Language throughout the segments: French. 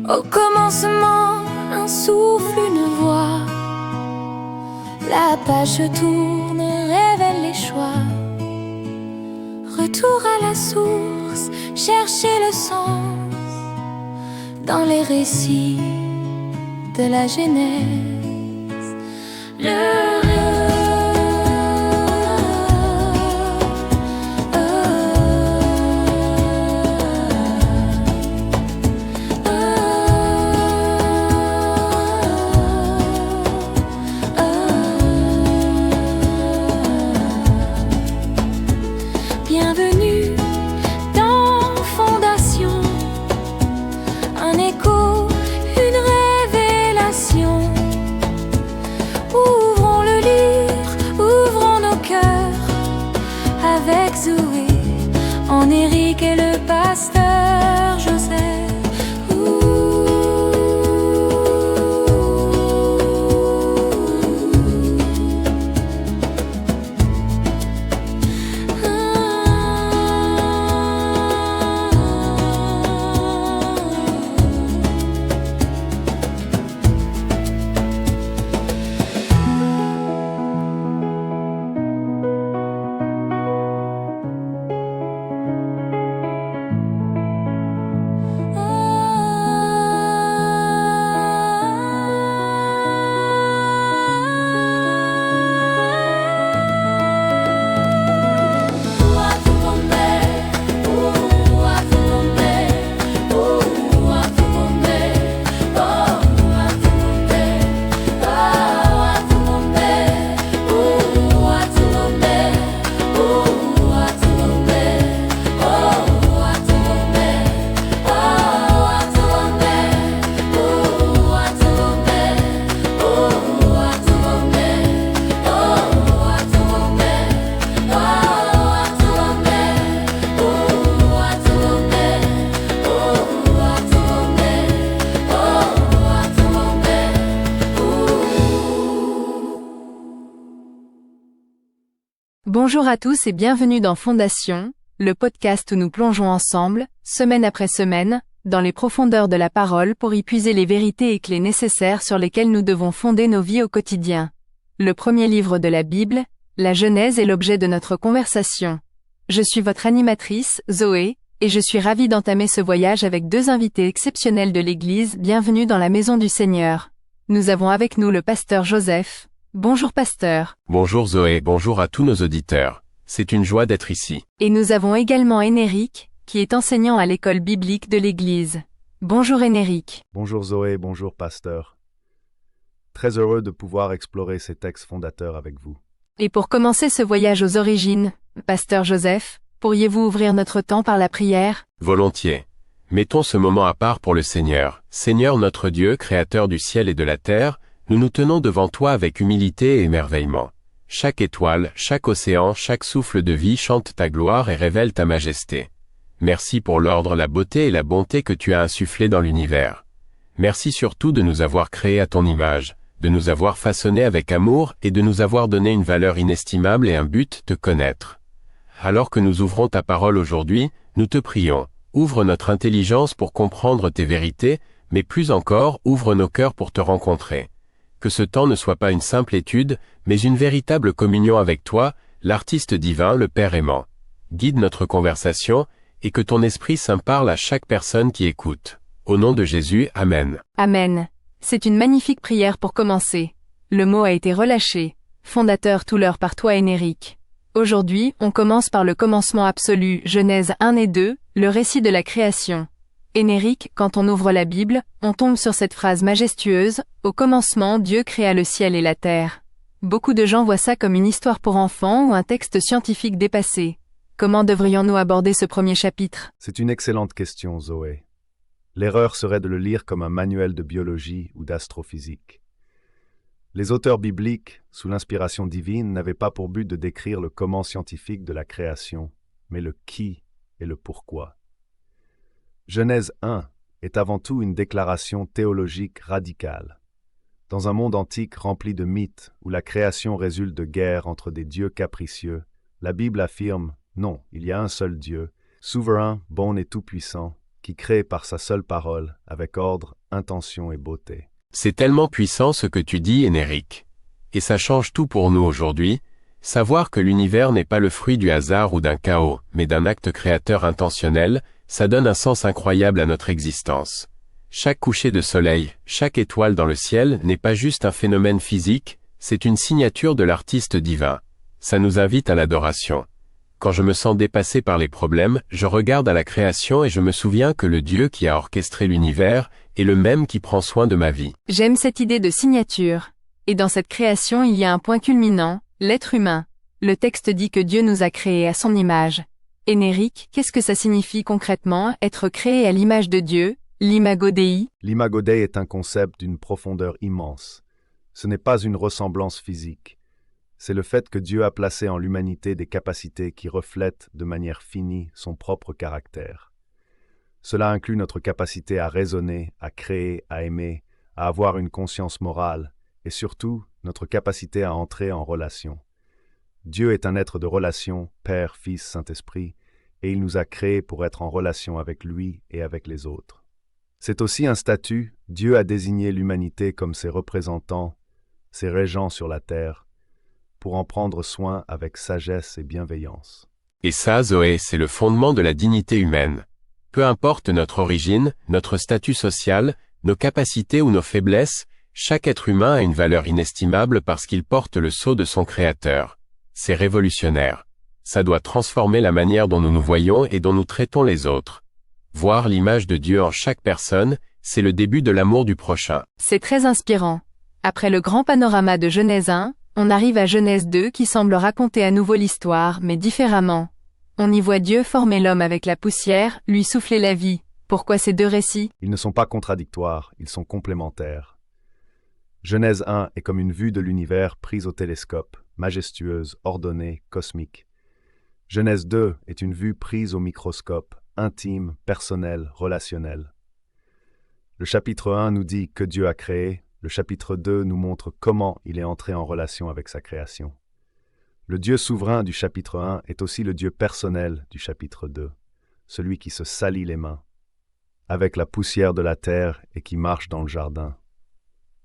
Au commencement, un souffle, une voix. La page se tourne, révèle les choix. Retour à la source, chercher le sens dans les récits de la Genèse. Bienvenue dans Fondation, un écho, une révélation. Ouvrons le livre, ouvrons nos cœurs avec Zoé, Enéric et le pasteur Joseph. Bonjour à tous et bienvenue dans Fondation, le podcast où nous plongeons ensemble, semaine après semaine, dans les profondeurs de la parole pour y puiser les vérités et clés nécessaires sur lesquelles nous devons fonder nos vies au quotidien. Le premier livre de la Bible, la Genèse, est l'objet de notre conversation. Je suis votre animatrice, Zoé, et je suis ravie d'entamer ce voyage avec deux invités exceptionnels de l'Église. Bienvenue dans la maison du Seigneur. Nous avons avec nous le pasteur Joseph. Bonjour pasteur. Bonjour Zoé, bonjour à tous nos auditeurs. C'est une joie d'être ici. Et nous avons également Enéric, qui est enseignant à l'école biblique de l'Église. Bonjour Enéric. Bonjour Zoé, bonjour pasteur. Très heureux de pouvoir explorer ces textes fondateurs avec vous. Et pour commencer ce voyage aux origines, pasteur Joseph, pourriez-vous ouvrir notre temps par la prière ? Volontiers. Mettons ce moment à part pour le Seigneur. Seigneur notre Dieu, créateur du ciel et de la terre, nous nous tenons devant toi avec humilité et émerveillement. Chaque étoile, chaque océan, chaque souffle de vie chante ta gloire et révèle ta majesté. Merci pour l'ordre, la beauté et la bonté que tu as insufflé dans l'univers. Merci surtout de nous avoir créés à ton image, de nous avoir façonnés avec amour et de nous avoir donné une valeur inestimable et un but, te connaître. Alors que nous ouvrons ta parole aujourd'hui, nous te prions, ouvre notre intelligence pour comprendre tes vérités, mais plus encore, ouvre nos cœurs pour te rencontrer. Que ce temps ne soit pas une simple étude, mais une véritable communion avec toi, l'artiste divin, le Père aimant. Guide notre conversation, et que ton Esprit Saint parle à chaque personne qui écoute. Au nom de Jésus, Amen. Amen. C'est une magnifique prière pour commencer. Le mot a été relâché. Fondateur tout l'heure par toi Enéric. Aujourd'hui, on commence par le commencement absolu, Genèse 1 et 2, le récit de la création. Enéric, quand on ouvre la Bible, on tombe sur cette phrase majestueuse, « Au commencement, Dieu créa le ciel et la terre ». Beaucoup de gens voient ça comme une histoire pour enfants ou un texte scientifique dépassé. Comment devrions-nous aborder ce premier chapitre ? C'est une excellente question, Zoé. L'erreur serait de le lire comme un manuel de biologie ou d'astrophysique. Les auteurs bibliques, sous l'inspiration divine, n'avaient pas pour but de décrire le comment scientifique de la création, mais le qui et le pourquoi. Genèse 1 est avant tout une déclaration théologique radicale. Dans un monde antique rempli de mythes où la création résulte de guerres entre des dieux capricieux, la Bible affirme « Non, il y a un seul Dieu, souverain, bon et tout-puissant, qui crée par sa seule parole, avec ordre, intention et beauté. C'est tellement puissant ce que tu dis, Énéric. Et ça change tout pour nous aujourd'hui, savoir que l'univers n'est pas le fruit du hasard ou d'un chaos, mais d'un acte créateur intentionnel, ça donne un sens incroyable à notre existence. Chaque coucher de soleil, chaque étoile dans le ciel n'est pas juste un phénomène physique, c'est une signature de l'artiste divin. Ça nous invite à l'adoration. Quand je me sens dépassé par les problèmes, je regarde à la création et je me souviens que le Dieu qui a orchestré l'univers est le même qui prend soin de ma vie. J'aime cette idée de signature. Et dans cette création il y a un point culminant, l'être humain. Le texte dit que Dieu nous a créés à son image. Énéric, qu'est-ce que ça signifie concrètement, être créé à l'image de Dieu, l'imago Dei? L'imago Dei est un concept d'une profondeur immense. Ce n'est pas une ressemblance physique. C'est le fait que Dieu a placé en l'humanité des capacités qui reflètent de manière finie son propre caractère. Cela inclut notre capacité à raisonner, à créer, à aimer, à avoir une conscience morale, et surtout notre capacité à entrer en relation. Dieu est un être de relation, Père, Fils, Saint-Esprit, et il nous a créés pour être en relation avec lui et avec les autres. C'est aussi un statut, Dieu a désigné l'humanité comme ses représentants, ses régents sur la terre, pour en prendre soin avec sagesse et bienveillance. Et ça, Zoé, c'est le fondement de la dignité humaine. Peu importe notre origine, notre statut social, nos capacités ou nos faiblesses, chaque être humain a une valeur inestimable parce qu'il porte le sceau de son Créateur. C'est révolutionnaire. Ça doit transformer la manière dont nous nous voyons et dont nous traitons les autres. Voir l'image de Dieu en chaque personne, c'est le début de l'amour du prochain. C'est très inspirant. Après le grand panorama de Genèse 1, on arrive à Genèse 2 qui semble raconter à nouveau l'histoire, mais différemment. On y voit Dieu former l'homme avec la poussière, lui souffler la vie. Pourquoi ces deux récits? Ils ne sont pas contradictoires, ils sont complémentaires. Genèse 1 est comme une vue de l'univers prise au télescope, majestueuse, ordonnée, cosmique. Genèse 2 est une vue prise au microscope, intime, personnelle, relationnelle. Le chapitre 1 nous dit que Dieu a créé, le chapitre 2 nous montre comment il est entré en relation avec sa création. Le Dieu souverain du chapitre 1 est aussi le Dieu personnel du chapitre 2, celui qui se salit les mains, avec la poussière de la terre et qui marche dans le jardin.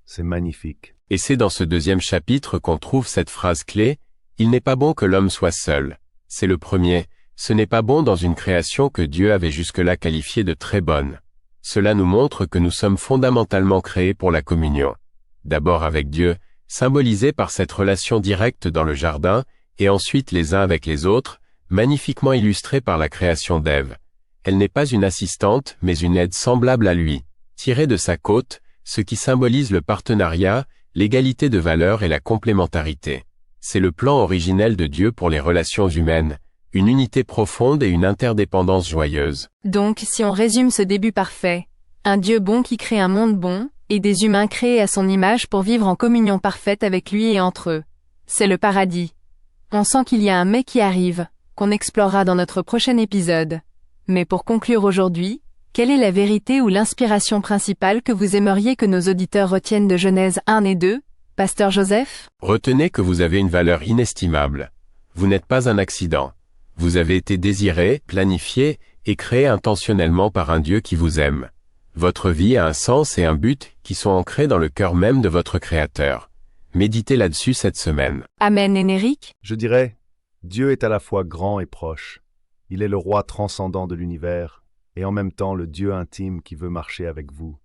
C'est magnifique. Et c'est dans ce deuxième chapitre qu'on trouve cette phrase clé, « Il n'est pas bon que l'homme soit seul ». C'est le premier, ce n'est pas bon dans une création que Dieu avait jusque-là qualifiée de très bonne. Cela nous montre que nous sommes fondamentalement créés pour la communion. D'abord avec Dieu, symbolisé par cette relation directe dans le jardin, et ensuite les uns avec les autres, magnifiquement illustrée par la création d'Ève. Elle n'est pas une assistante, mais une aide semblable à lui, tirée de sa côte, ce qui symbolise le partenariat, l'égalité de valeurs et la complémentarité. C'est le plan originel de Dieu pour les relations humaines, une unité profonde et une interdépendance joyeuse. Donc, si on résume ce début parfait, un Dieu bon qui crée un monde bon, et des humains créés à son image pour vivre en communion parfaite avec lui et entre eux. C'est le paradis. On sent qu'il y a un mais qui arrive, qu'on explorera dans notre prochain épisode. Mais pour conclure aujourd'hui, quelle est la vérité ou l'inspiration principale que vous aimeriez que nos auditeurs retiennent de Genèse 1 et 2, Pasteur Joseph? Retenez que vous avez une valeur inestimable. Vous n'êtes pas un accident. Vous avez été désiré, planifié et créé intentionnellement par un Dieu qui vous aime. Votre vie a un sens et un but qui sont ancrés dans le cœur même de votre Créateur. Méditez là-dessus cette semaine. Amen, Énéric. Je dirais, Dieu est à la fois grand et proche. Il est le roi transcendant de l'univers, et en même temps le Dieu intime qui veut marcher avec vous.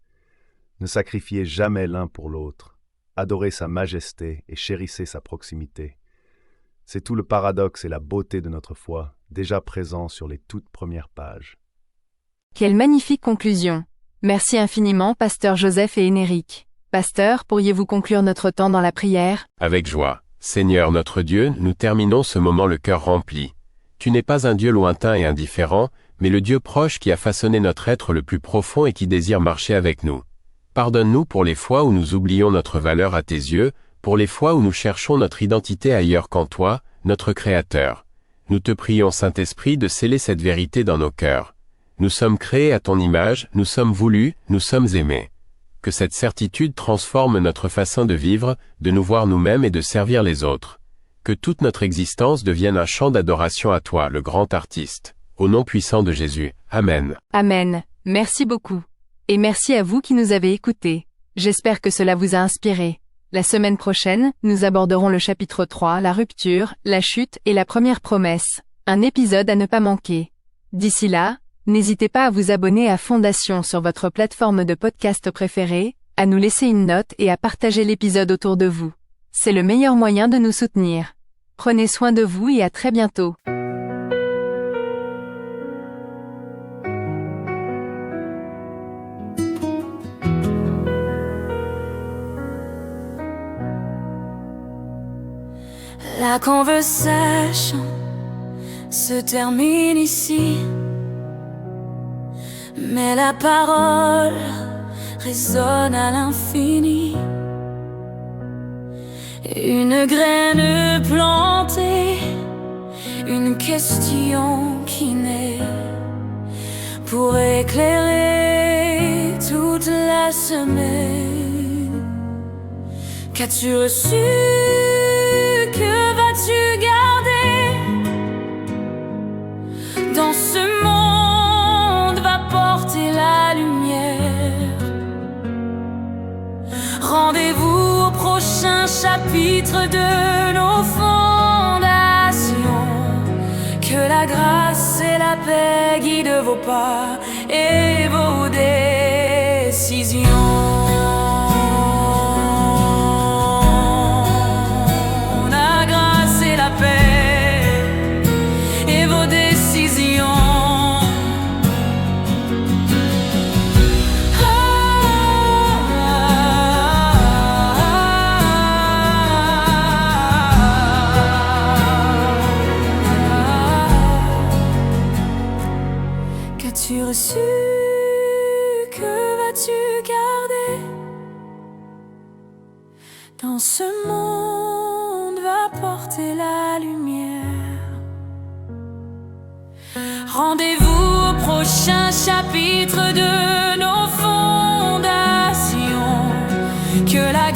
Ne sacrifiez jamais l'un pour l'autre. Adorez sa majesté et chérissez sa proximité. C'est tout le paradoxe et la beauté de notre foi, déjà présent sur les toutes premières pages. Quelle magnifique conclusion. Merci infiniment, Pasteur Joseph et Énéric. Pasteur, pourriez-vous conclure notre temps dans la prière? Avec joie. Seigneur notre Dieu, nous terminons ce moment le cœur rempli. Tu n'es pas un Dieu lointain et indifférent, mais le Dieu proche qui a façonné notre être le plus profond et qui désire marcher avec nous. Pardonne-nous pour les fois où nous oublions notre valeur à tes yeux, pour les fois où nous cherchons notre identité ailleurs qu'en toi, notre Créateur. Nous te prions, Saint-Esprit, de sceller cette vérité dans nos cœurs. Nous sommes créés à ton image, nous sommes voulus, nous sommes aimés. Que cette certitude transforme notre façon de vivre, de nous voir nous-mêmes et de servir les autres. Que toute notre existence devienne un chant d'adoration à toi, le grand artiste. Au nom puissant de Jésus. Amen. Amen. Merci beaucoup. Et merci à vous qui nous avez écoutés. J'espère que cela vous a inspiré. La semaine prochaine, nous aborderons le chapitre 3, la rupture, la chute et la première promesse. Un épisode à ne pas manquer. D'ici là, n'hésitez pas à vous abonner à Fondation sur votre plateforme de podcast préférée, à nous laisser une note et à partager l'épisode autour de vous. C'est le meilleur moyen de nous soutenir. Prenez soin de vous et à très bientôt. La conversation se termine ici, mais la parole résonne à l'infini. Une graine plantée, une question qui naît pour éclairer toute la semaine. Qu'as-tu reçu? Que vas-tu garder? Dans ce monde va porter la lumière. Rendez-vous au prochain chapitre de nos fondations. Que la grâce et la paix guident vos pas et vos décisions. Qu'as-tu reçu? Que vas-tu garder? Dans ce monde va porter la lumière. Rendez-vous au prochain chapitre de nos fondations. Que la